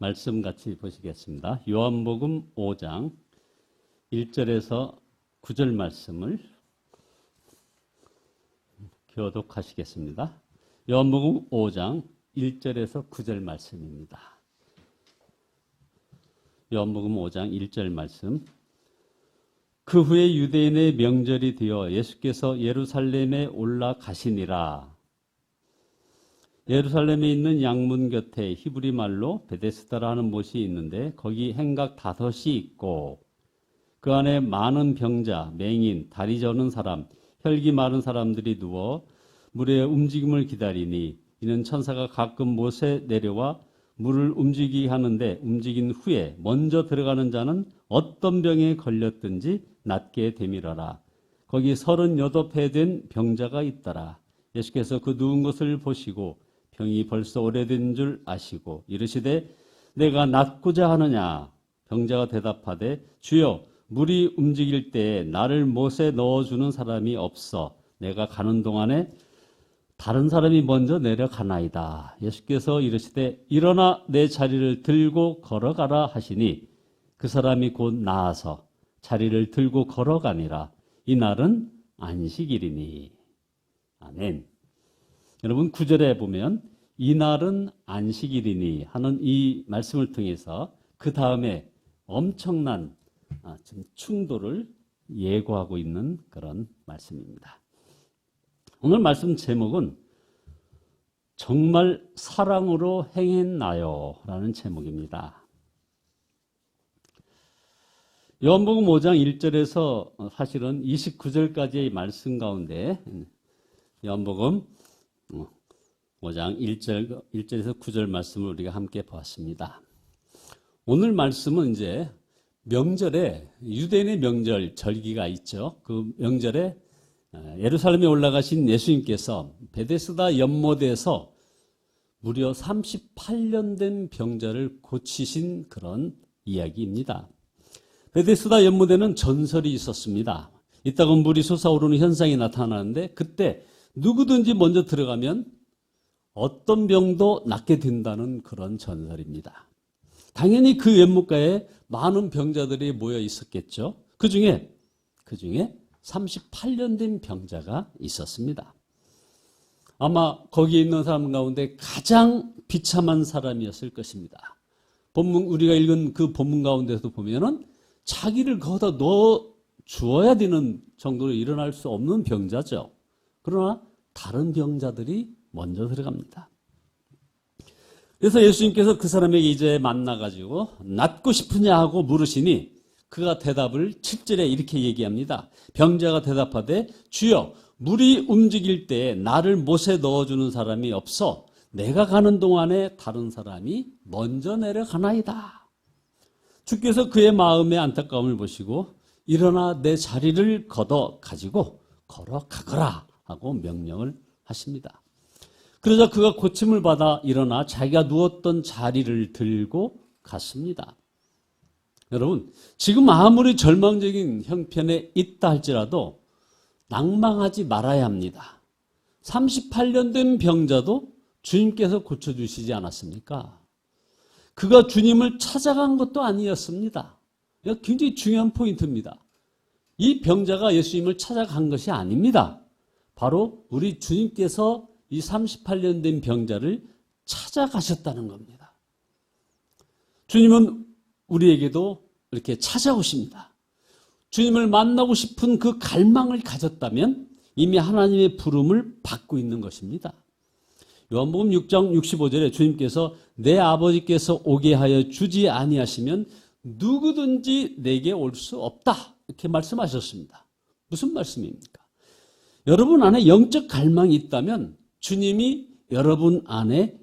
말씀 같이 보시겠습니다. 요한복음 5장 1절에서 9절 말씀을 교독하시겠습니다. 요한복음 5장 1절에서 9절 말씀입니다. 요한복음 5장 1절 말씀. 그 후에 유대인의 명절이 되어 예수께서 예루살렘에 올라가시니라. 예루살렘에 있는 양문 곁에 히브리 말로 베데스다라는 못이 있는데 거기 행각 5이 있고 그 안에 많은 병자, 맹인, 다리 저는 사람, 혈기 마른 사람들이 누워 물의 움직임을 기다리니 이는 천사가 가끔 못에 내려와 물을 움직이게 하는데 움직인 후에 먼저 들어가는 자는 어떤 병에 걸렸든지 낫게 되밀어라. 거기 38회 된 병자가 있더라. 예수께서 그 누운 것을 보시고 병이 벌써 오래된 줄 아시고 이르시되 내가 낫고자 하느냐. 병자가 대답하되 주여 물이 움직일 때에 나를 못에 넣어주는 사람이 없어 내가 가는 동안에 다른 사람이 먼저 내려가나이다. 예수께서 이르시되 일어나 내 자리를 들고 걸어가라 하시니 그 사람이 곧 나아서 자리를 들고 걸어가니라. 이 날은 안식일이니. 아멘. 여러분 9절에 보면 이 날은 안식일이니 하는 이 말씀을 통해서 그 다음에 엄청난 충돌을 예고하고 있는 그런 말씀입니다. 오늘 말씀 제목은 정말 사랑으로 행했나요? 라는 제목입니다. 요한복음 5장 1절에서 사실은 29절까지의 말씀 가운데 요한복음 5장 1절에서 9절 말씀을 우리가 함께 보았습니다. 오늘 말씀은 이제 명절에 유대인의 명절 절기가 있죠. 그 명절에 예루살렘에 올라가신 예수님께서 베데스다 연못에서 무려 38년 된 병자를 고치신 그런 이야기입니다. 베데스다 연못에는 전설이 있었습니다. 이따가 물이 솟아오르는 현상이 나타나는데 그때 누구든지 먼저 들어가면 어떤 병도 낫게 된다는 그런 전설입니다. 당연히 그 연못가에 많은 병자들이 모여 있었겠죠. 그 중에 38년 된 병자가 있었습니다. 아마 거기에 있는 사람 가운데 가장 비참한 사람이었을 것입니다. 우리가 읽은 그 본문 가운데서 보면은 자기를 거기다 넣어 주어야 되는 정도로 일어날 수 없는 병자죠. 그러나 다른 병자들이 먼저 들어갑니다. 그래서 예수님께서 그 사람에게 이제 만나가지고 낫고 싶으냐 하고 물으시니 그가 대답을 7절에 이렇게 얘기합니다. 병자가 대답하되 주여 물이 움직일 때 나를 못에 넣어주는 사람이 없어 내가 가는 동안에 다른 사람이 먼저 내려가나이다. 주께서 그의 마음의 안타까움을 보시고 일어나 내 자리를 걷어 가지고 걸어가거라 하고 명령을 하십니다. 그러자 그가 고침을 받아 일어나 자기가 누웠던 자리를 들고 갔습니다. 여러분, 지금 아무리 절망적인 형편에 있다 할지라도 낭망하지 말아야 합니다. 38년 된 병자도 주님께서 고쳐주시지 않았습니까? 그가 주님을 찾아간 것도 아니었습니다. 이거 굉장히 중요한 포인트입니다. 이 병자가 예수님을 찾아간 것이 아닙니다. 바로 우리 주님께서 이 38년 된 병자를 찾아가셨다는 겁니다. 주님은 우리에게도 이렇게 찾아오십니다. 주님을 만나고 싶은 그 갈망을 가졌다면 이미 하나님의 부름을 받고 있는 것입니다. 요한복음 6장 65절에 주님께서 내 아버지께서 오게 하여 주지 아니하시면 누구든지 내게 올 수 없다. 이렇게 말씀하셨습니다. 무슨 말씀입니까? 여러분 안에 영적 갈망이 있다면 주님이 여러분 안에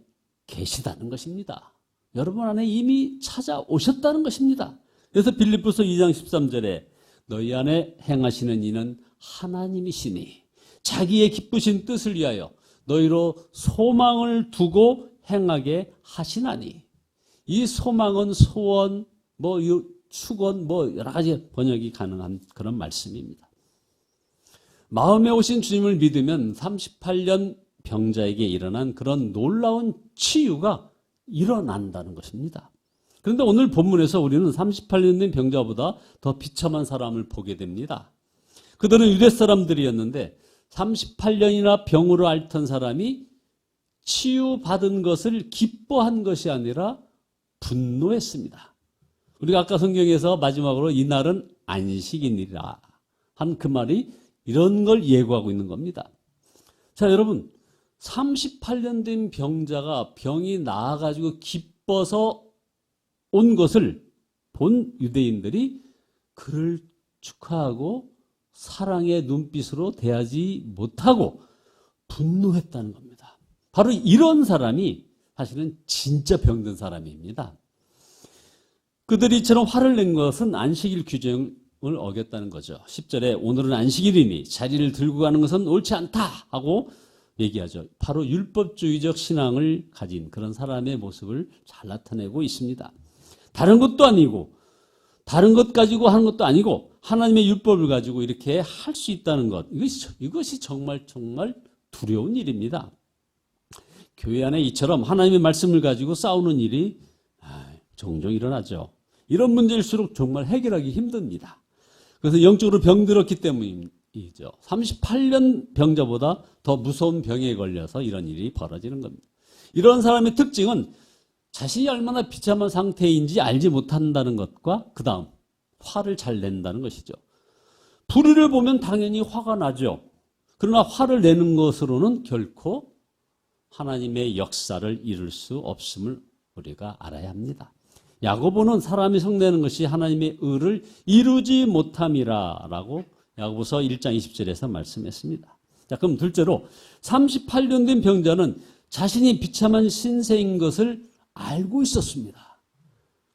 계시다는 것입니다. 여러분 안에 이미 찾아오셨다는 것입니다. 그래서 빌립보서 2장 13절에 너희 안에 행하시는 이는 하나님이시니 자기의 기쁘신 뜻을 위하여 너희로 소망을 두고 행하게 하시나니. 이 소망은 소원, 축원, 여러 가지 번역이 가능한 그런 말씀입니다. 마음에 오신 주님을 믿으면 38년 병자에게 일어난 그런 놀라운 치유가 일어난다는 것입니다. 그런데 오늘 본문에서 우리는 38년 된 병자보다 더 비참한 사람을 보게 됩니다. 그들은 유대 사람들이었는데 38년이나 병으로 앓던 사람이 치유받은 것을 기뻐한 것이 아니라 분노했습니다. 우리가 아까 성경에서 마지막으로 이날은 안식이니라 한 그 말이 이런 걸 예고하고 있는 겁니다. 자, 여러분, 38년 된 병자가 병이 나아가지고 기뻐서 온 것을 본 유대인들이 그를 축하하고 사랑의 눈빛으로 대하지 못하고 분노했다는 겁니다. 바로 이런 사람이 사실은 진짜 병든 사람입니다. 그들이 이처럼 화를 낸 것은 안식일 규정을 어겼다는 거죠. 10절에 오늘은 안식일이니 자리를 들고 가는 것은 옳지 않다 하고 얘기하죠. 바로 율법주의적 신앙을 가진 그런 사람의 모습을 잘 나타내고 있습니다. 다른 것도 아니고 다른 것 가지고 하는 것도 아니고 하나님의 율법을 가지고 이렇게 할 수 있다는 것, 이것이 정말 두려운 일입니다. 교회 안에 이처럼 하나님의 말씀을 가지고 싸우는 일이 종종 일어나죠. 이런 문제일수록 정말 해결하기 힘듭니다. 그래서 영적으로 병들었기 때문이죠. 38년 병자보다 더 무서운 병에 걸려서 이런 일이 벌어지는 겁니다. 이런 사람의 특징은 자신이 얼마나 비참한 상태인지 알지 못한다는 것과 그 다음 화를 잘 낸다는 것이죠. 불의를 보면 당연히 화가 나죠. 그러나 화를 내는 것으로는 결코 하나님의 역사를 이룰 수 없음을 우리가 알아야 합니다. 야고보는 사람이 성내는 것이 하나님의 의를 이루지 못함이라 라고 야고보서 1장 20절에서 말씀했습니다. 자, 그럼 둘째로 38년 된 병자는 자신이 비참한 신세인 것을 알고 있었습니다.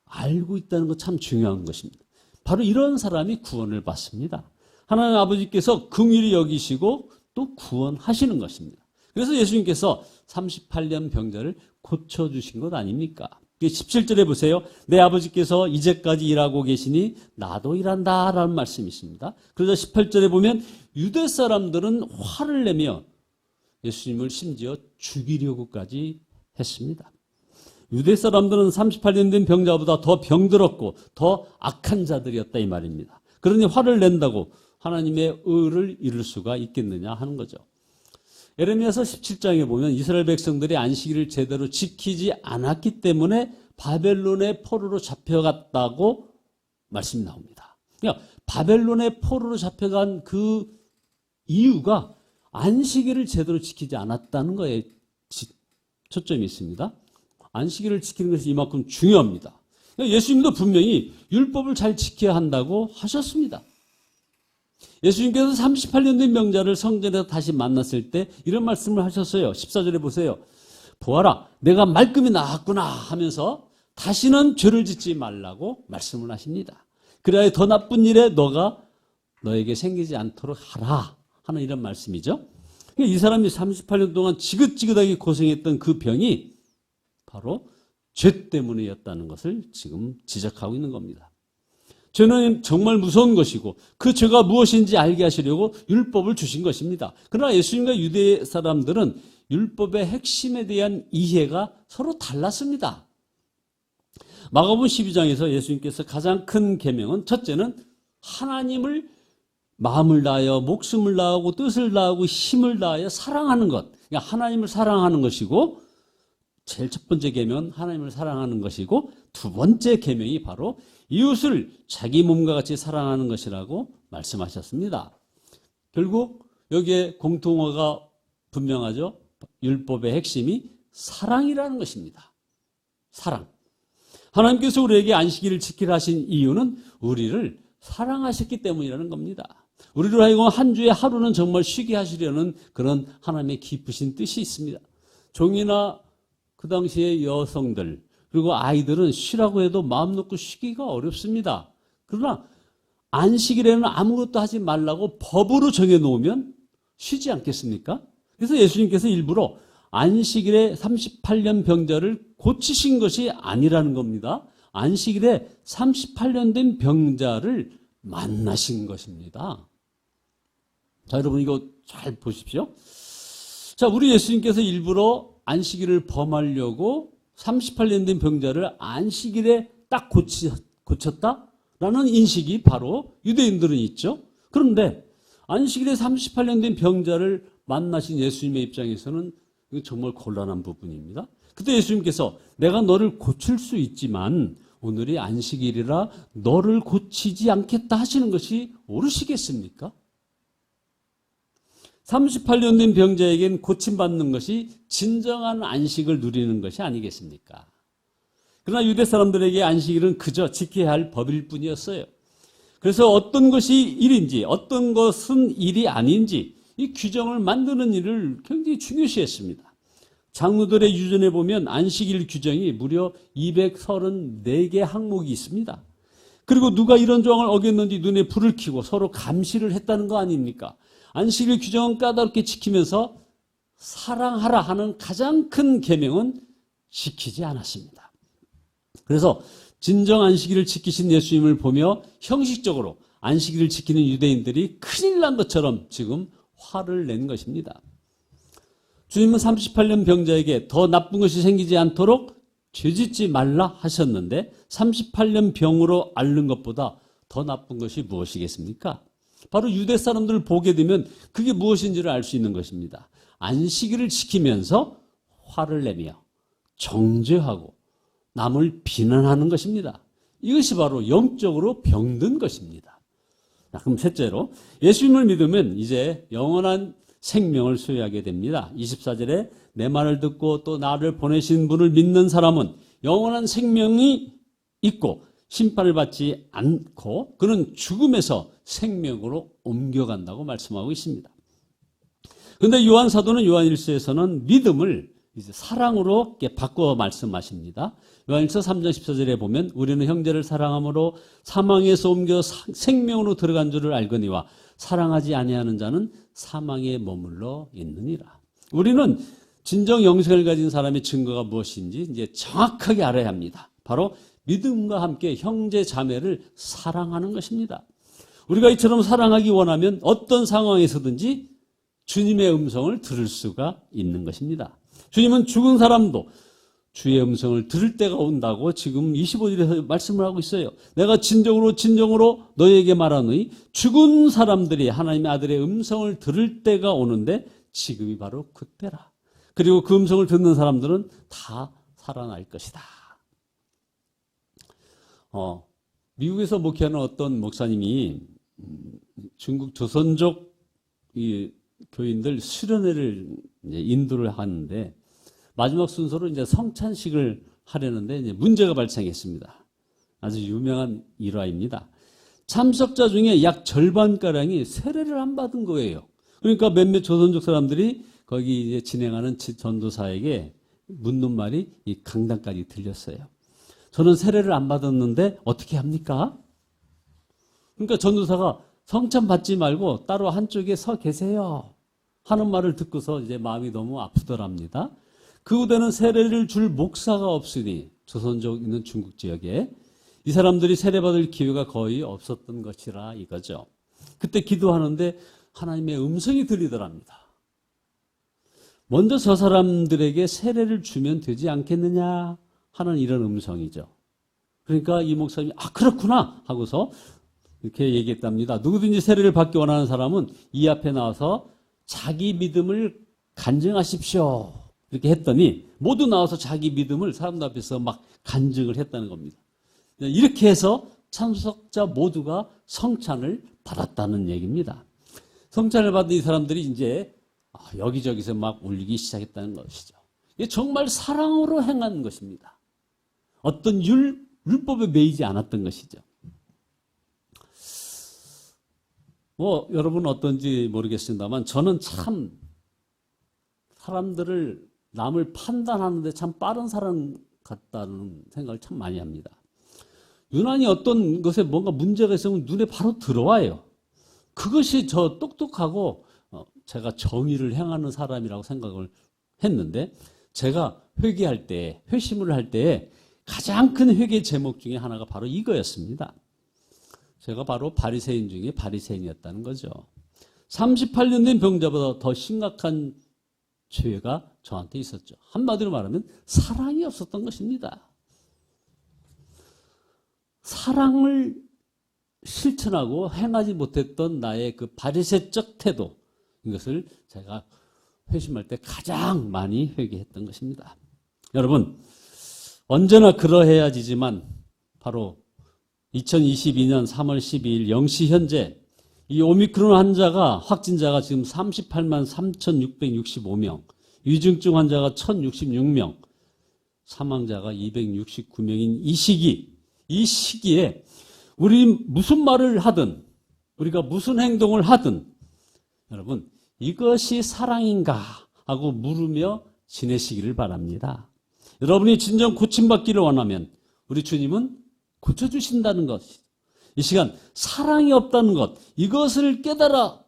알고 있다는 것 참 중요한 것입니다. 바로 이런 사람이 구원을 받습니다. 하나님 아버지께서 긍휼히 여기시고 또 구원하시는 것입니다. 그래서 예수님께서 38년 병자를 고쳐주신 것 아닙니까? 17절에 보세요. 내 아버지께서 이제까지 일하고 계시니 나도 일한다 라는 말씀이 있습니다. 그러자 18절에 보면 유대 사람들은 화를 내며 예수님을 심지어 죽이려고까지 했습니다. 유대 사람들은 38년 된 병자보다 더 병들었고 더 악한 자들이었다 이 말입니다. 그러니 화를 낸다고 하나님의 의를 이룰 수가 있겠느냐 하는 거죠. 에레미야서 17장에 보면 이스라엘 백성들이 안식일을 제대로 지키지 않았기 때문에 바벨론의 포로로 잡혀갔다고 말씀이 나옵니다. 그러니까 바벨론의 포로로 잡혀간 그 이유가 안식일을 제대로 지키지 않았다는 거에 초점이 있습니다. 안식일을 지키는 것이 이만큼 중요합니다. 예수님도 분명히 율법을 잘 지켜야 한다고 하셨습니다. 예수님께서 38년 된 병자를 성전에서 다시 만났을 때 이런 말씀을 하셨어요. 14절에 보세요. 보아라, 내가 말끔히 나았구나 하면서 다시는 죄를 짓지 말라고 말씀을 하십니다. 그래야 더 나쁜 일에 너에게 생기지 않도록 하라 하는 이런 말씀이죠. 이 사람이 38년 동안 지긋지긋하게 고생했던 그 병이 바로 죄 때문이었다는 것을 지금 지적하고 있는 겁니다. 죄는 정말 무서운 것이고 그 죄가 무엇인지 알게 하시려고 율법을 주신 것입니다. 그러나 예수님과 유대 사람들은 율법의 핵심에 대한 이해가 서로 달랐습니다. 마가복음 12장에서 예수님께서 가장 큰 계명은 첫째는 하나님을 마음을 다하여 목숨을 다하고 뜻을 다하고 힘을 다하여 사랑하는 것. 그러니까 하나님을 사랑하는 것이고 제일 첫 번째 계명은 하나님을 사랑하는 것이고 두 번째 계명이 바로 이웃을 자기 몸과 같이 사랑하는 것이라고 말씀하셨습니다. 결국 여기에 공통어가 분명하죠. 율법의 핵심이 사랑이라는 것입니다. 사랑. 하나님께서 우리에게 안식일을 지키라 하신 이유는 우리를 사랑하셨기 때문이라는 겁니다. 우리로 하여금 한 주에 하루는 정말 쉬게 하시려는 그런 하나님의 깊으신 뜻이 있습니다. 종이나 그 당시의 여성들 그리고 아이들은 쉬라고 해도 마음 놓고 쉬기가 어렵습니다. 그러나 안식일에는 아무것도 하지 말라고 법으로 정해놓으면 쉬지 않겠습니까? 그래서 예수님께서 일부러 안식일에 38년 병자를 고치신 것이 아니라는 겁니다. 안식일에 38년 된 병자를 만나신 것입니다. 자, 여러분 이거 잘 보십시오. 자, 우리 예수님께서 일부러 안식일을 범하려고 38년 된 병자를 안식일에 딱 고쳤다라는 인식이 바로 유대인들은 있죠. 그런데 안식일에 38년 된 병자를 만나신 예수님의 입장에서는 이거 정말 곤란한 부분입니다. 그때 예수님께서 내가 너를 고칠 수 있지만 오늘이 안식일이라 너를 고치지 않겠다 하시는 것이 옳으시겠습니까? 38년 된 병자에겐 고침받는 것이 진정한 안식을 누리는 것이 아니겠습니까? 그러나 유대 사람들에게 안식일은 그저 지켜야 할 법일 뿐이었어요. 그래서 어떤 것이 일인지 어떤 것은 일이 아닌지 이 규정을 만드는 일을 굉장히 중요시했습니다. 장로들의 유전에 보면 안식일 규정이 무려 234개 항목이 있습니다. 그리고 누가 이런 조항을 어겼는지 눈에 불을 켜고 서로 감시를 했다는 거 아닙니까? 안식일 규정은 까다롭게 지키면서 사랑하라 하는 가장 큰 계명은 지키지 않았습니다. 그래서 진정 안식일을 지키신 예수님을 보며 형식적으로 안식일을 지키는 유대인들이 큰일 난 것처럼 지금 화를 낸 것입니다. 주님은 38년 병자에게 더 나쁜 것이 생기지 않도록 죄짓지 말라 하셨는데 38년 병으로 앓는 것보다 더 나쁜 것이 무엇이겠습니까? 바로 유대 사람들을 보게 되면 그게 무엇인지를 알 수 있는 것입니다. 안식일을 지키면서 화를 내며 정죄하고 남을 비난하는 것입니다. 이것이 바로 영적으로 병든 것입니다. 자, 그럼 셋째로 예수님을 믿으면 이제 영원한 생명을 소유하게 됩니다. 24절에 내 말을 듣고 또 나를 보내신 분을 믿는 사람은 영원한 생명이 있고 심판을 받지 않고 그는 죽음에서 생명으로 옮겨간다고 말씀하고 있습니다. 그런데 요한 사도는 요한일서에서는 믿음을 이제 사랑으로 바꿔 말씀하십니다. 요한일서 3장 14절에 보면 우리는 형제를 사랑함으로 사망에서 옮겨 생명으로 들어간 줄을 알거니와 사랑하지 아니하는 자는 사망에 머물러 있느니라. 우리는 진정 영생을 가진 사람의 증거가 무엇인지 이제 정확하게 알아야 합니다. 바로 믿음과 함께 형제 자매를 사랑하는 것입니다. 우리가 이처럼 사랑하기 원하면 어떤 상황에서든지 주님의 음성을 들을 수가 있는 것입니다. 주님은 죽은 사람도 주의 음성을 들을 때가 온다고 지금 25절에서 말씀을 하고 있어요. 내가 진정으로 너희에게 말하노니 죽은 사람들이 하나님의 아들의 음성을 들을 때가 오는데 지금이 바로 그때라. 그리고 그 음성을 듣는 사람들은 다 살아날 것이다. 미국에서 목회하는 어떤 목사님이 중국 조선족 이 교인들 수련회를 이제 인도를 하는데 마지막 순서로 이제 성찬식을 하려는데 이제 문제가 발생했습니다. 아주 유명한 일화입니다. 참석자 중에 약 절반가량이 세례를 안 받은 거예요. 그러니까 몇몇 조선족 사람들이 거기 이제 진행하는 전도사에게 묻는 말이 이 강단까지 들렸어요. 저는 세례를 안 받았는데 어떻게 합니까? 그러니까 전도사가 성찬 받지 말고 따로 한쪽에 서 계세요 하는 말을 듣고서 이제 마음이 너무 아프더랍니다. 그 후대는 세례를 줄 목사가 없으니 조선족 있는 중국 지역에 이 사람들이 세례받을 기회가 거의 없었던 것이라 이거죠. 그때 기도하는데 하나님의 음성이 들리더랍니다. 먼저 저 사람들에게 세례를 주면 되지 않겠느냐 하는 이런 음성이죠. 그러니까 이 목사님이 그렇구나 하고서 이렇게 얘기했답니다. 누구든지 세례를 받기 원하는 사람은 이 앞에 나와서 자기 믿음을 간증하십시오. 이렇게 했더니 모두 나와서 자기 믿음을 사람들 앞에서 막 간증을 했다는 겁니다. 이렇게 해서 참석자 모두가 성찬을 받았다는 얘기입니다. 성찬을 받은 이 사람들이 이제 여기저기서 막 울기 시작했다는 것이죠. 이게 정말 사랑으로 행한 것입니다. 어떤 율법에 매이지 않았던 것이죠. 여러분은 어떤지 모르겠습니다만 저는 참 사람들을 남을 판단하는데 참 빠른 사람 같다는 생각을 참 많이 합니다. 유난히 어떤 것에 뭔가 문제가 있으면 눈에 바로 들어와요. 그것이 저 똑똑하고 제가 정의를 행하는 사람이라고 생각을 했는데 제가 회개할 때, 회심을 할 때 가장 큰 회개 제목 중에 하나가 바로 이거였습니다. 제가 바로 바리새인 중에 바리새인이었다는 거죠. 38년 된 병자보다 더 심각한 죄가 저한테 있었죠. 한마디로 말하면 사랑이 없었던 것입니다. 사랑을 실천하고 행하지 못했던 나의 그 바리새적 태도, 이것을 제가 회심할 때 가장 많이 회개했던 것입니다. 여러분, 언제나 그러해야지만 바로 2022년 3월 12일 0시 현재 이 오미크론 확진자가 지금 38만 3,665명, 위중증 환자가 1,066명, 사망자가 269명인 이 시기에 우리 무슨 말을 하든 우리가 무슨 행동을 하든 여러분 이것이 사랑인가 하고 물으며 지내시기를 바랍니다. 여러분이 진정 고침받기를 원하면 우리 주님은 고쳐주신다는 것, 이 시간 사랑이 없다는 것, 이것을 깨달아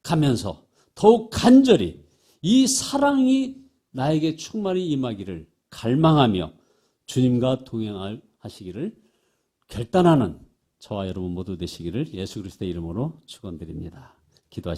가면서 더욱 간절히 이 사랑이 나에게 충만히 임하기를 갈망하며 주님과 동행하시기를 결단하는 저와 여러분 모두 되시기를 예수 그리스도의 이름으로 축원드립니다. 기도하시겠습니다.